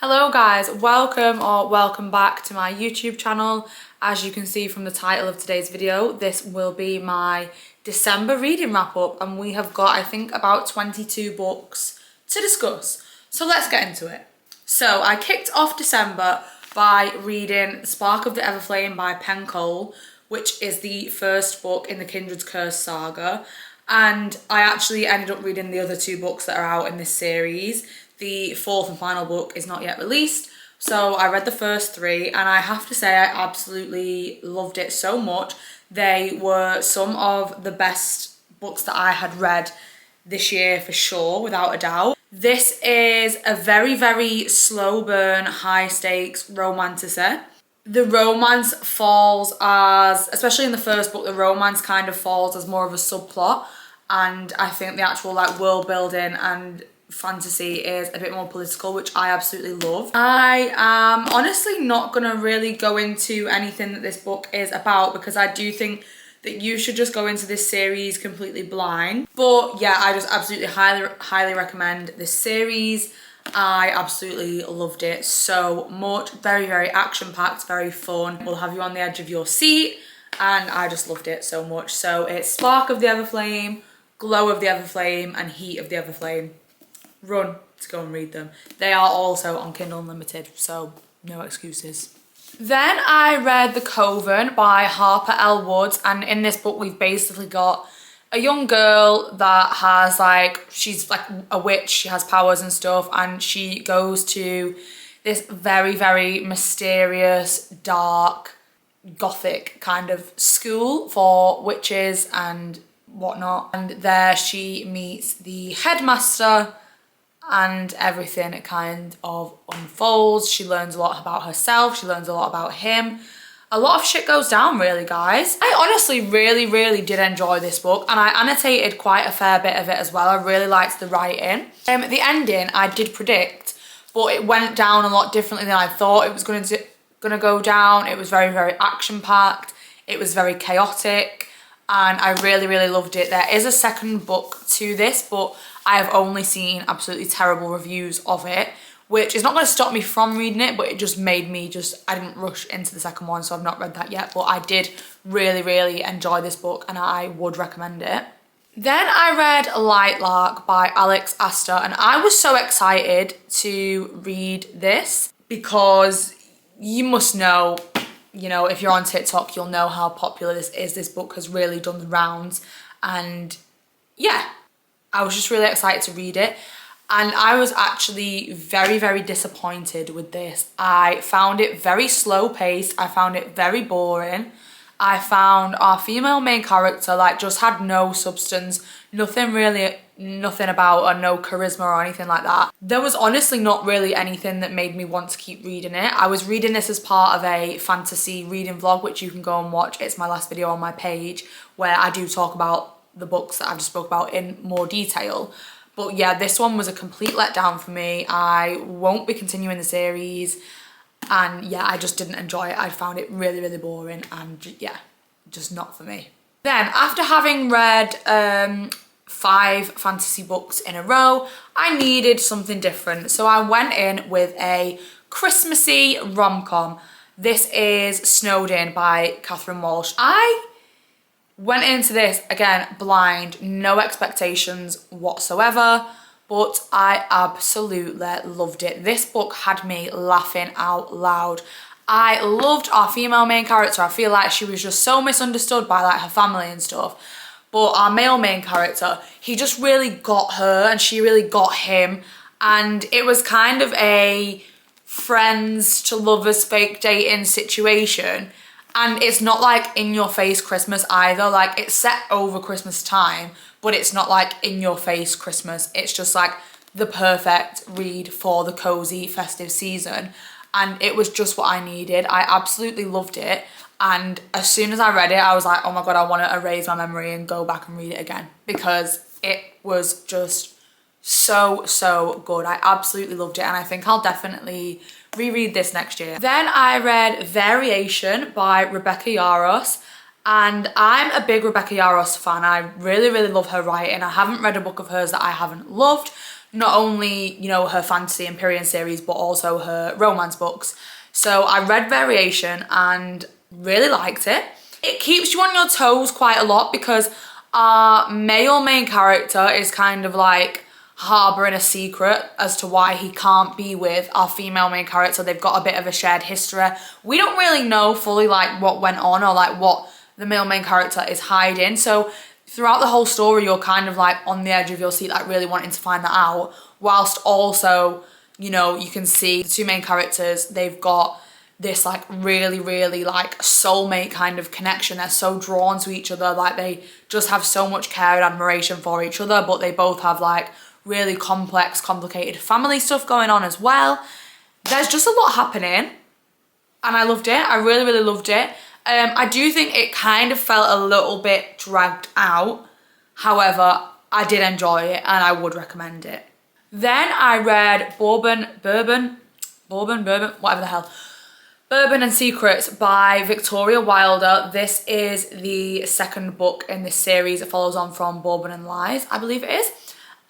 Hello guys, welcome back to my YouTube channel. As you can see from the title of today's video, this will be my December reading wrap up and we have got I think about 22 books to discuss. So let's get into it. So I kicked off December by reading Spark of the Everflame by Penn Cole, which is the first book in the Kindred's Curse saga. And I actually ended up reading the other two books that are out in this series. The fourth and final book is not yet released, so I read the first three and I have to say I absolutely loved it so much. They were some of the best books that I had read this year for sure, without a doubt. This is a very, very slow burn, high stakes romanticy. The romance falls as, especially in the first book, the romance kind of falls as more of a subplot, and I think the actual like world building and fantasy is a bit more political, which I absolutely love. I am honestly not gonna really go into anything that this book is about because I do think that you should just go into this series completely blind. But yeah, I just absolutely highly recommend this series. I absolutely loved it so much. Very, very action-packed, very fun. Will have you on the edge of your seat, and I just loved it so much. So it's Spark of the Everflame, Glow of the Everflame, and Heat of the Everflame. Run to go and read them. They are also on Kindle Unlimited, so no excuses. Then I read The Coven by Harper L. Woods, and in this book we've basically got a young girl that has she's like a witch, she has powers and stuff, and she goes to this very, very mysterious, dark, gothic kind of school for witches and whatnot. And there she meets the headmaster and everything it kind of unfolds. She learns a lot about herself, she learns a lot about him. A lot of shit goes down really, guys. I honestly really did enjoy this book, and I annotated quite a fair bit of it as well. I really liked the writing. The ending I did predict, but it went down a lot differently than I thought it was gonna go down. It was very, very action-packed, it was very chaotic, and I really loved it. There is a second book to this, but I have only seen absolutely terrible reviews of it, which is not going to stop me from reading it, but it just made me I didn't rush into the second one, so I've not read that yet, but I did really enjoy this book and I would recommend it. Then I read Light Lark by Alex Astor, and I was so excited to read this because you must know, you know, if you're on TikTok, you'll know how popular this is. This book has really done the rounds, and yeah, I was just really excited to read it. And I was actually very disappointed with this. I found it very slow paced. I found it very boring. I found our female main character just had no substance, nothing about her, no charisma or anything like that. There was honestly not really anything that made me want to keep reading it. I was reading this as part of a fantasy reading vlog, which you can go and watch. It's my last video on my page where I do talk about the books that I've just spoke about in more detail. But yeah, this one was a complete letdown for me. I won't be continuing the series, and yeah, I just didn't enjoy it. I found it really boring, and yeah, just not for me. Then after having read 5 fantasy books in a row, I needed something different. So I went in with a Christmassy rom-com. This is Snowed In by Catherine Walsh. I went into this, again, blind, no expectations whatsoever, but I absolutely loved it. This book had me laughing out loud. I loved our female main character. I feel like she was just so misunderstood by her family and stuff. But our male main character, he just really got her and she really got him. And it was kind of a friends to lovers fake dating situation. And it's not in your face Christmas either. It's set over Christmas time, but it's not in your face Christmas. It's just the perfect read for the cozy festive season. And it was just what I needed. I absolutely loved it. And as soon as I read it, I was like, oh my God, I want to erase my memory and go back and read it again because it was just so good. I absolutely loved it, and I think I'll definitely reread this next year. Then I read Variation by Rebecca Yarros, and I'm a big Rebecca Yarros fan. I really love her writing. I haven't read a book of hers that I haven't loved, not only, you know, her fantasy and period series, but also her romance books. So I read Variation and really liked it. It keeps you on your toes quite a lot because our male main character is kind of like harbouring a secret as to why he can't be with our female main character. They've got a bit of a shared history. We don't really know fully like what went on or like what the male main character is hiding. So throughout the whole story, you're kind of like on the edge of your seat, like really wanting to find that out, whilst also, you know, you can see the two main characters, they've got this like really, really like soulmate kind of connection. They're so drawn to each other, like they just have so much care and admiration for each other, but they both have like really complex, complicated family stuff going on as well. There's just a lot happening and I loved it. I really, really loved it. I do think it kind of felt a little bit dragged out. However, I did enjoy it and I would recommend it. Then I read Bourbon, whatever the hell. Bourbon and Secrets by Victoria Wilder. This is the second book in this series. It follows on from Bourbon and Lies, I believe it is.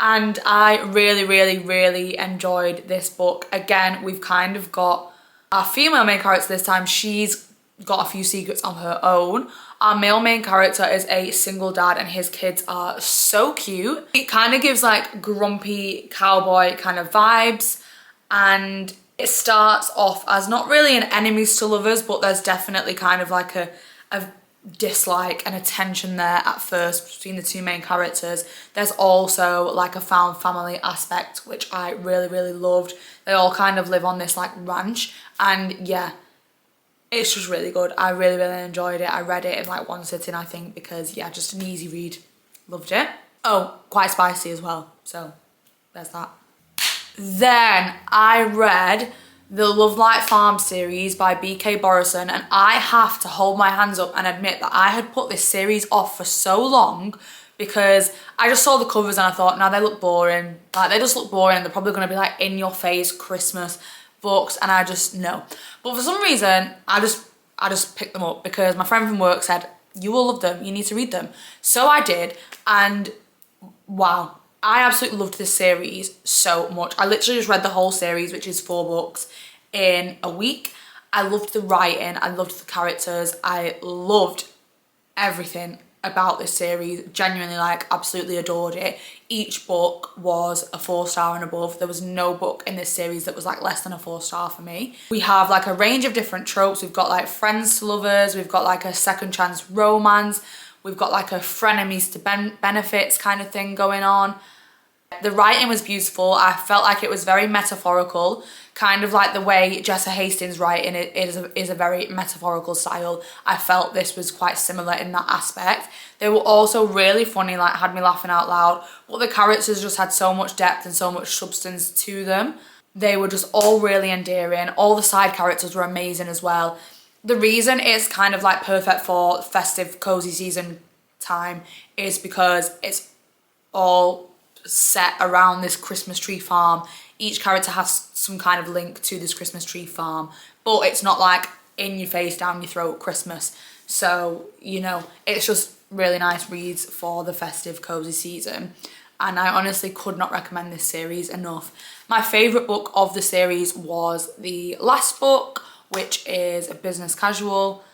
And I really, really, really enjoyed this book. Again, we've kind of got our female main character this time. She's got a few secrets on her own. Our male main character is a single dad and his kids are so cute. It kind of gives like grumpy cowboy kind of vibes, and it starts off as not really an enemies to lovers, but there's definitely kind of like a dislike and a tension there at first between the two main characters. There's also like a found family aspect, which I really, really loved. They all kind of live on this like ranch, and yeah, it's just really good. I really, really enjoyed it. I read it in like one sitting, I think, because yeah, just an easy read. Loved it. Oh, quite spicy as well, so there's that. Then I read the Love Light Farm series by B.K. Borison, and I have to hold my hands up and admit that I had put this series off for so long because I just saw the covers and I thought, no, they look boring. Like, they just look boring. They're probably going to be like in your face Christmas books, and I just, no. But for some reason, I just picked them up because my friend from work said, you will love them, you need to read them. So I did, and wow, I absolutely loved this series so much. I literally just read the whole series, which is 4 books, in a week. I loved the writing, I loved the characters, I loved everything about this series. Genuinely, like, absolutely adored it. Each book was a 4-star and above. There was no book in this series that was like less than a 4-star for me. We have like a range of different tropes. We've got like friends to lovers, we've got like a second chance romance, we've got like a frenemies to benefits kind of thing going on. The writing was beautiful. I felt like it was very metaphorical, kind of like the way Jessa Hastings' writing is a very metaphorical style. I felt this was quite similar in that aspect. They were also really funny, like had me laughing out loud, but the characters just had so much depth and so much substance to them. They were just all really endearing. All the side characters were amazing as well. The reason it's kind of like perfect for festive, cozy season time is because it's all set around this Christmas tree farm. Each character has some kind of link to this Christmas tree farm, but it's not like in your face, down your throat Christmas. So, you know, it's just really nice reads for the festive, cozy season. And I honestly could not recommend this series enough. My favourite book of the series was the last book, which is a business casual.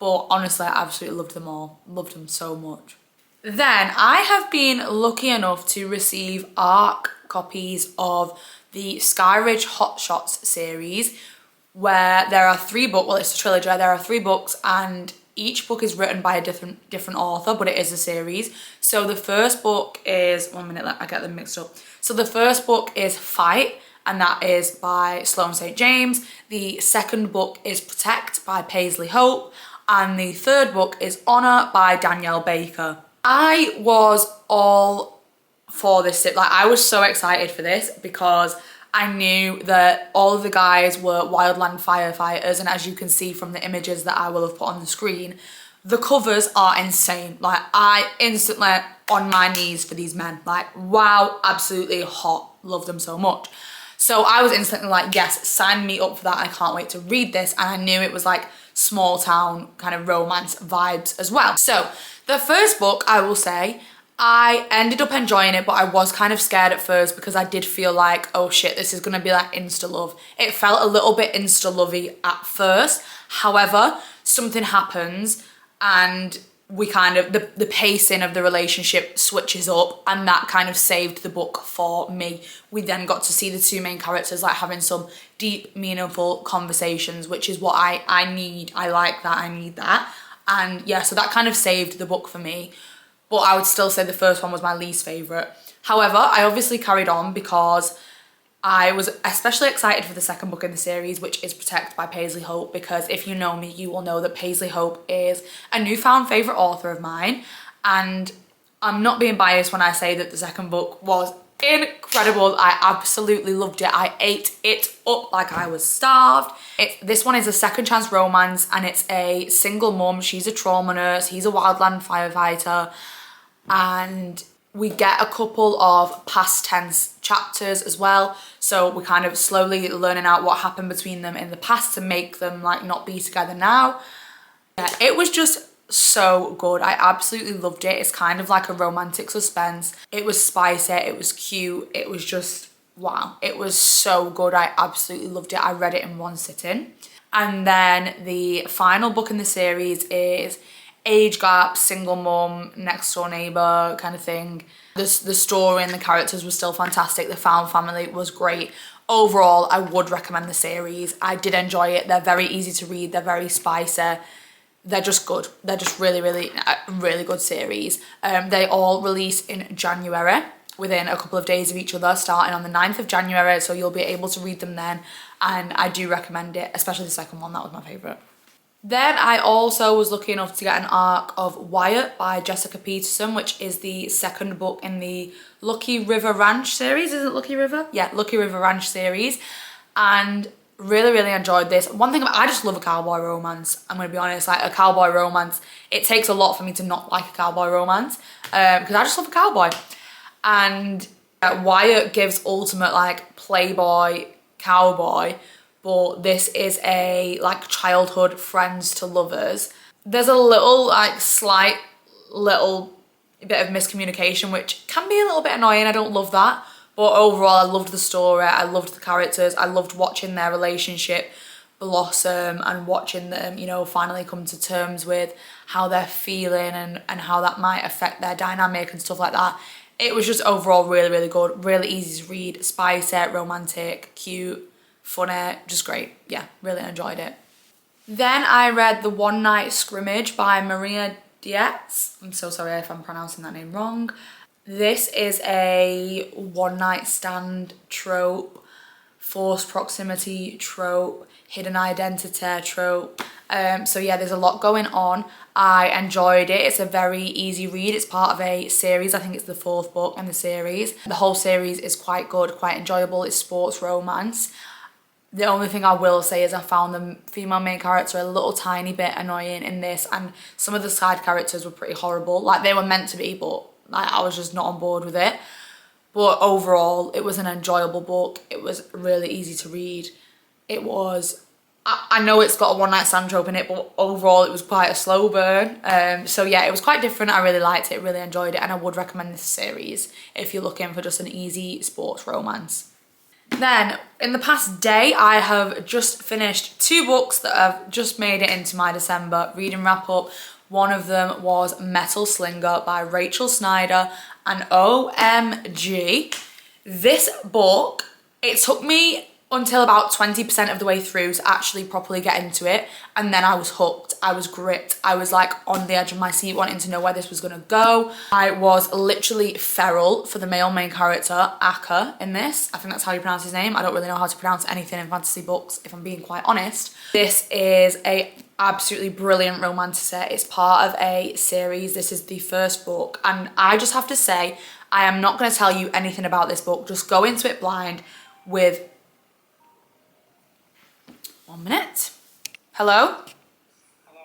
But honestly, I absolutely loved them all. Loved them so much. Then I have been lucky enough to receive ARC copies of the Skyridge Hot Shots series, where there are 3 books. Well, it's a trilogy. There are 3 books, and each book is written by a different author, but it is a series. So the first book is, 1 minute, I get them mixed up. So the first book is Fight, and that is by Sloane St. James. The second book is Protect by Paisley Hope, and the third book is Honor by Danielle Baker. I was all for this. Like, I was so excited for this because I knew that all of the guys were wildland firefighters, and as you can see from the images that I will have put on the screen, the covers are insane. Like, I instantly on my knees for these men. Like, wow, absolutely hot. Love them so much. So I was instantly like, yes, sign me up for that. I can't wait to read this. And I knew it was like small town kind of romance vibes as well. So the first book, I will say, I ended up enjoying it, but I was kind of scared at first because I did feel like, oh shit, this is gonna be like insta love. It felt a little bit insta lovey at first. However, something happens and we kind of, the pacing of the relationship switches up, and that kind of saved the book for me. We then got to see the two main characters like having some deep, meaningful conversations, which is what I need. I like that, I need that. And yeah, so that kind of saved the book for me. But I would still say the first one was my least favourite. However, I obviously carried on because I was especially excited for the second book in the series, which is Protect by Paisley Hope, because if you know me, you will know that Paisley Hope is a newfound favourite author of mine. And I'm not being biased when I say that the second book was incredible. I absolutely loved it. I ate it up like I was starved. This one is a second chance romance, and it's a single mum. She's a trauma nurse. He's a wildland firefighter. And we get a couple of past tense chapters as well. So we're kind of slowly learning out what happened between them in the past to make them like not be together now. Yeah, it was just so good. I absolutely loved it. It's kind of like a romantic suspense. It was spicy, it was cute, it was just wow. It was so good. I absolutely loved it. I read it in one sitting. And then the final book in the series is age gap, single mum, next door neighbour kind of thing. The story and the characters were still fantastic. The found family was great. Overall, I would recommend the series. I did enjoy it. They're very easy to read. They're very spicy. They're just good. They're just really, really good series. They all release in January, within a couple of days of each other, starting on the 9th of January. So you'll be able to read them then. And I do recommend it, especially the second one. That was my favourite. Then I also was lucky enough to get an arc of Wyatt by Jessica Peterson, which is the second book in the Lucky River Ranch series. Is it Lucky River? Yeah, Lucky River Ranch series. And really enjoyed this. One thing I just love a cowboy romance. I'm going to be honest, like a cowboy romance. It takes a lot for me to not like a cowboy romance because I just love a cowboy. And Wyatt gives ultimate like playboy cowboy, but this is a like childhood friends to lovers. There's a little like slight little bit of miscommunication, which can be a little bit annoying. I don't love that, but overall I loved the story. I loved the characters. I loved watching their relationship blossom and watching them, you know, finally come to terms with how they're feeling and how that might affect their dynamic and stuff like that. It was just overall really good, really easy to read, spicy, romantic, cute, funny, just great. Yeah, really enjoyed it. Then I read The One Night Scrimmage by Maria Dietz. I'm so sorry if I'm pronouncing that name wrong. This is a one night stand trope, forced proximity trope, hidden identity trope. So yeah, there's a lot going on. I enjoyed it. It's a very easy read. It's part of a series. I think it's the 4th book in the series. The whole series is quite good, quite enjoyable. It's sports romance. The only thing I will say is I found the female main character a little tiny bit annoying in this, and some of the side characters were pretty horrible. Like they were meant to be, but like, I was just not on board with it. But overall, it was an enjoyable book. It was really easy to read. It was, I know it's got a one night stand trope in it, but overall it was quite a slow burn. So yeah, it was quite different. I really liked it, really enjoyed it, and I would recommend this series if you're looking for just an easy sports romance. Then, in the past day, I have just finished 2 books that have just made it into my December reading wrap-up. One of them was Metal Slinger by Rachel Snyder, and OMG, this book, it took me until about 20% of the way through to actually properly get into it, and then I was hooked. I was gripped. I was like on the edge of my seat wanting to know where this was gonna go. I was literally feral for the male main character, Akka, in this. I think that's how you pronounce his name. I don't really know how to pronounce anything in fantasy books, if I'm being quite honest. This is a absolutely brilliant romance set. It's part of a series. This is the 1st book, and I just have to say, I am not gonna tell you anything about this book. Just go into it blind with 1 minute. Hello? Hello,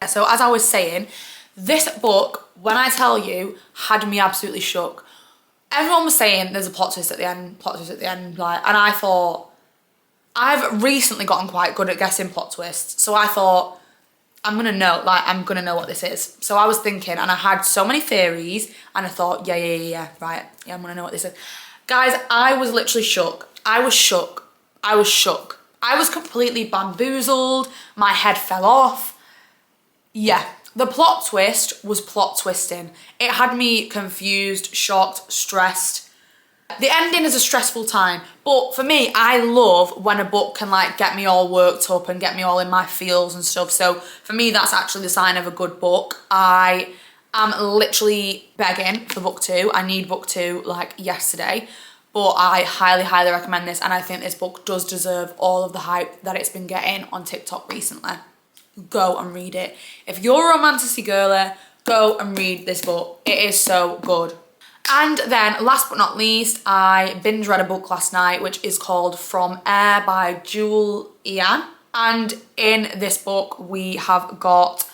hi. So as I was saying, this book, when I tell you, had me absolutely shook. Everyone was saying there's a plot twist at the end, like, and I thought, I've recently gotten quite good at guessing plot twists, so I thought, I'm gonna know what this is. So I was thinking, and I had so many theories, and I thought, yeah, right, yeah, I'm gonna know what this is. Guys, I was literally shook. I was shook. I was completely bamboozled. My head fell off. Yeah, the plot twist was plot twisting. It had me confused, shocked, stressed. The ending is a stressful time, but for me, I love when a book can like get me all worked up and get me all in my feels and stuff. So for me, that's actually the sign of a good book. I am literally begging for book 2. I need book 2 like yesterday, but I highly, highly recommend this. And I think this book does deserve all of the hype that it's been getting on TikTok recently. Go and read it. If you're a romanticy girly, go and read this book. It is so good. And then last but not least, I binge read a book last night, which is called From Air by Julianne. And in this book, we have got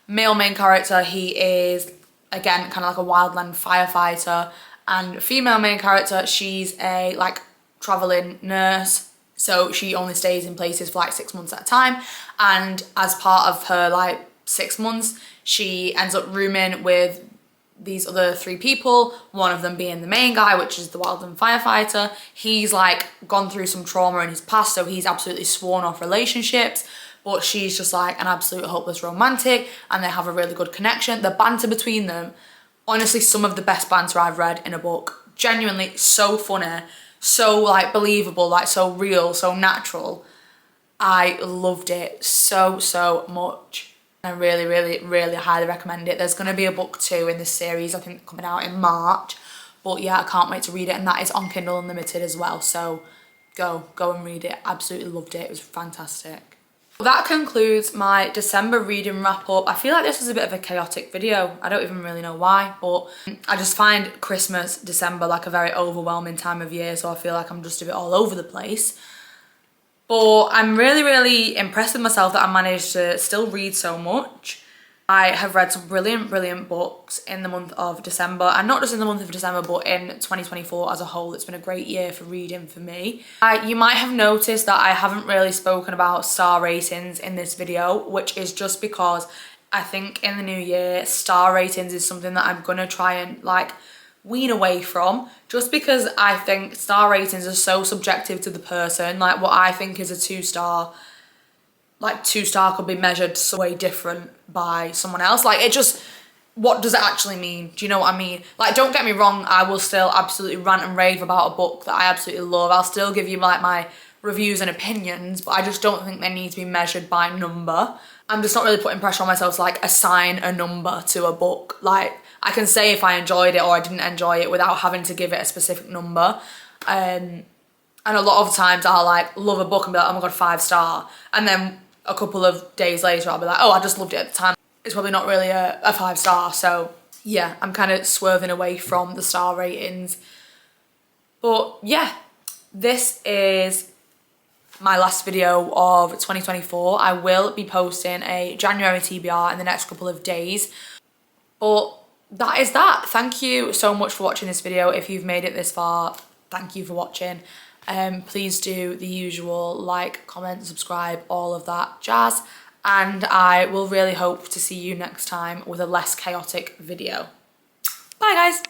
male main character. He is, again, kind of like a wildland firefighter. And female main character, she's a like traveling nurse. So she only stays in places for like 6 months at a time. And as part of her like 6 months, she ends up rooming with these other 3 people, one of them being the main guy, which is the wildland firefighter. He's like gone through some trauma in his past, so he's absolutely sworn off relationships, but she's just like an absolute hopeless romantic, and they have a really good connection. The banter between them, honestly, some of the best banter I've read in a book. Genuinely so funny, so like believable, like so real, so natural. I loved it so much. I really, really, really highly recommend it. There's going to be a book 2 in this series, I think, coming out in March. But yeah, I can't wait to read it. And that is on Kindle Unlimited as well. So go and read it. Absolutely loved it. It was fantastic. That concludes my December reading wrap up. I feel like this was a bit of a chaotic video. I don't even really know why, but I just find Christmas, December, like a very overwhelming time of year. So I feel like I'm just a bit all over the place. But I'm really, really impressed with myself that I managed to still read so much. I have read some brilliant books in the month of December, and not just in the month of December, but in 2024 as a whole. It's been a great year for reading for me. You might have noticed that I haven't really spoken about star ratings in this video, which is just because I think in the new year, star ratings is something that I'm gonna try and like wean away from, just because I think star ratings are so subjective to the person. Like what I think is a 2-star, like 2-star could be measured so way different by someone else. Like it just, what does it actually mean? Do you know what I mean? Like, don't get me wrong, I will still absolutely rant and rave about a book that I absolutely love. I'll still give you like my reviews and opinions, but I just don't think they need to be measured by number. I'm just not really putting pressure on myself to like assign a number to a book. Like I can say if I enjoyed it or I didn't enjoy it without having to give it a specific number. And a lot of times I'll like love a book and be like, oh my God, 5-star. And then a couple of days later I'll be like, oh, I just loved it at the time. It's probably not really a 5-star. So yeah, I'm kind of swerving away from the star ratings. But yeah, this is my last video of 2024. I will be posting a January TBR in the next couple of days. But that is that. Thank you so much for watching this video. If you've made it this far, thank you for watching. Please do the usual, like, comment, subscribe, all of that jazz. And I will really hope to see you next time with a less chaotic video. Bye guys.